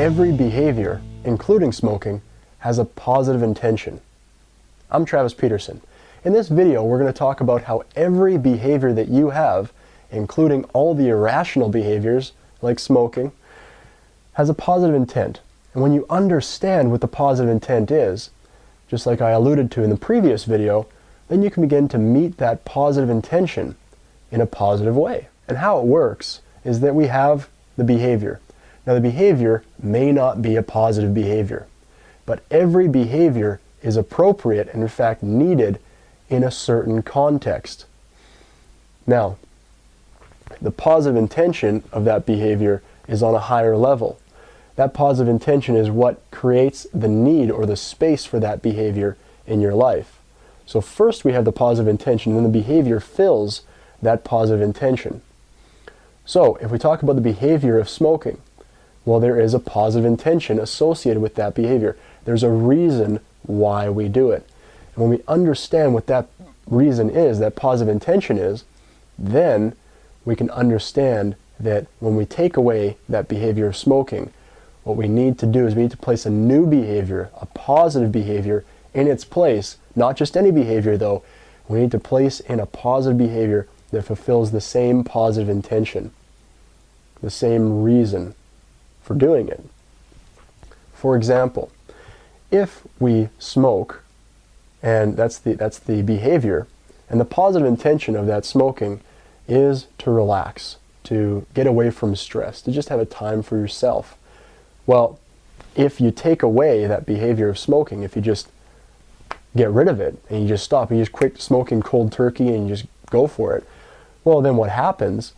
every behavior, including smoking, has a positive intention. I'm Travis Peterson. In this video, we're going to talk about how every behavior that you have, including all the irrational behaviors like smoking, has a positive intent. And when you understand what the positive intent is, just like I alluded to in the previous video, then you can begin to meet that positive intention in a positive way. And how it works is that we have the behavior. Now the behavior may not be a positive behavior, but every behavior is appropriate and in fact needed in a certain context. Now, the positive intention of that behavior is on a higher level. That positive intention is what creates the need or the space for that behavior in your life. So first we have the positive intention, and then the behavior fills that positive intention. So if we talk about the behavior of smoking, well, there is a positive intention associated with that behavior. There's a reason why we do it. And when we understand what that reason is, that positive intention is, then we can understand that when we take away that behavior of smoking, what we need to do is we need to place a new behavior, a positive behavior, in its place. Not just any behavior though. We need to place in a positive behavior that fulfills the same positive intention, the same reason for doing it. For example, if we smoke, and that's the behavior, and the positive intention of that smoking is to relax, to get away from stress, to just have a time for yourself. Well, if you take away that behavior of smoking, if you just get rid of it and you just stop, you just quit smoking cold turkey and you just go for it, well then what happens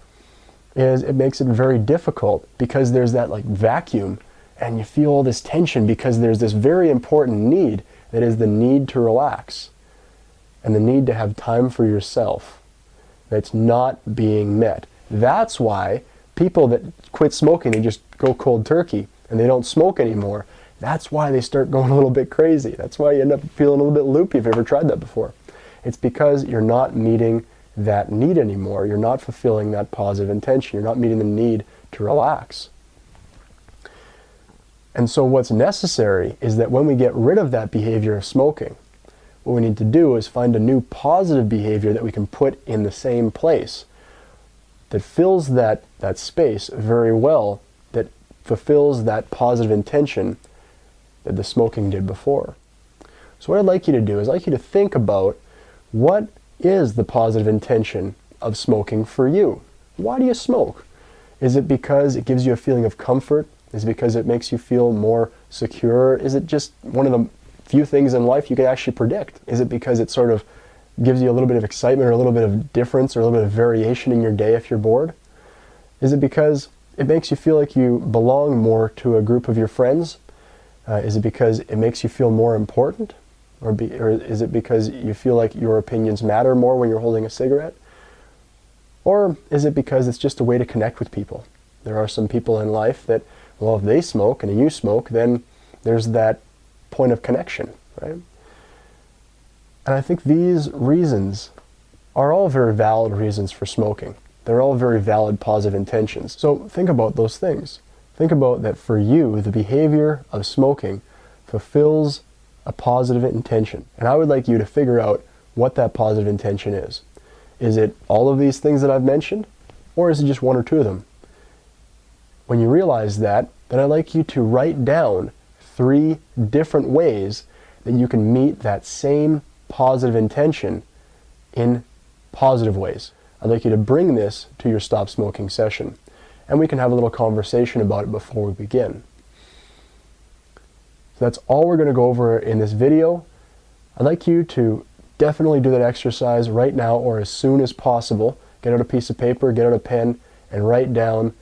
is it makes it very difficult because there's that like vacuum and you feel all this tension because there's this very important need that is the need to relax and the need to have time for yourself that's not being met. That's why people that quit smoking, they just go cold turkey and they don't smoke anymore. That's why they start going a little bit crazy. That's why you end up feeling a little bit loopy if you've ever tried that before. It's because you're not meeting that need anymore. You're not fulfilling that positive intention. You're not meeting the need to relax. And so what's necessary is that when we get rid of that behavior of smoking, what we need to do is find a new positive behavior that we can put in the same place that fills that space very well, that fulfills that positive intention that the smoking did before. So what I'd like you to do is I'd like you to think about what is the positive intention of smoking for you. Why do you smoke? Is it because it gives you a feeling of comfort? Is it because it makes you feel more secure? Is it just one of the few things in life you can actually predict? Is it because it sort of gives you a little bit of excitement or a little bit of difference or a little bit of variation in your day if you're bored? Is it because it makes you feel like you belong more to a group of your friends? Is it because it makes you feel more important? Or is it because you feel like your opinions matter more when you're holding a cigarette? Or is it because it's just a way to connect with people? There are some people in life that, well, if they smoke and you smoke, then there's that point of connection, right? And I think these reasons are all very valid reasons for smoking. They're all very valid positive intentions. So think about those things. Think about that for you, the behavior of smoking fulfills a positive intention. And I would like you to figure out what that positive intention is. Is it all of these things that I've mentioned? Or is it just one or two of them? When you realize that, then I'd like you to write down 3 different ways that you can meet that same positive intention in positive ways. I'd like you to bring this to your stop smoking session, and we can have a little conversation about it before we begin. So that's all we're going to go over in this video. I'd like you to definitely do that exercise right now or as soon as possible. Get out a piece of paper, get out a pen, and write down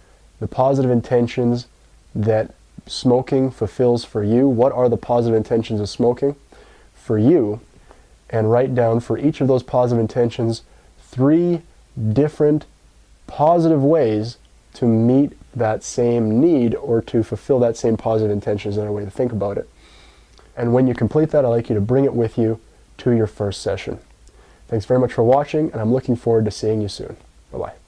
the positive intentions that smoking fulfills for you. What are the positive intentions of smoking for you? And write down for each of those positive intentions 3 different positive ways to meet that same need or to fulfill that same positive intention is another way to think about it. And when you complete that, I'd like you to bring it with you to your first session. Thanks very much for watching, and I'm looking forward to seeing you soon. Bye-bye.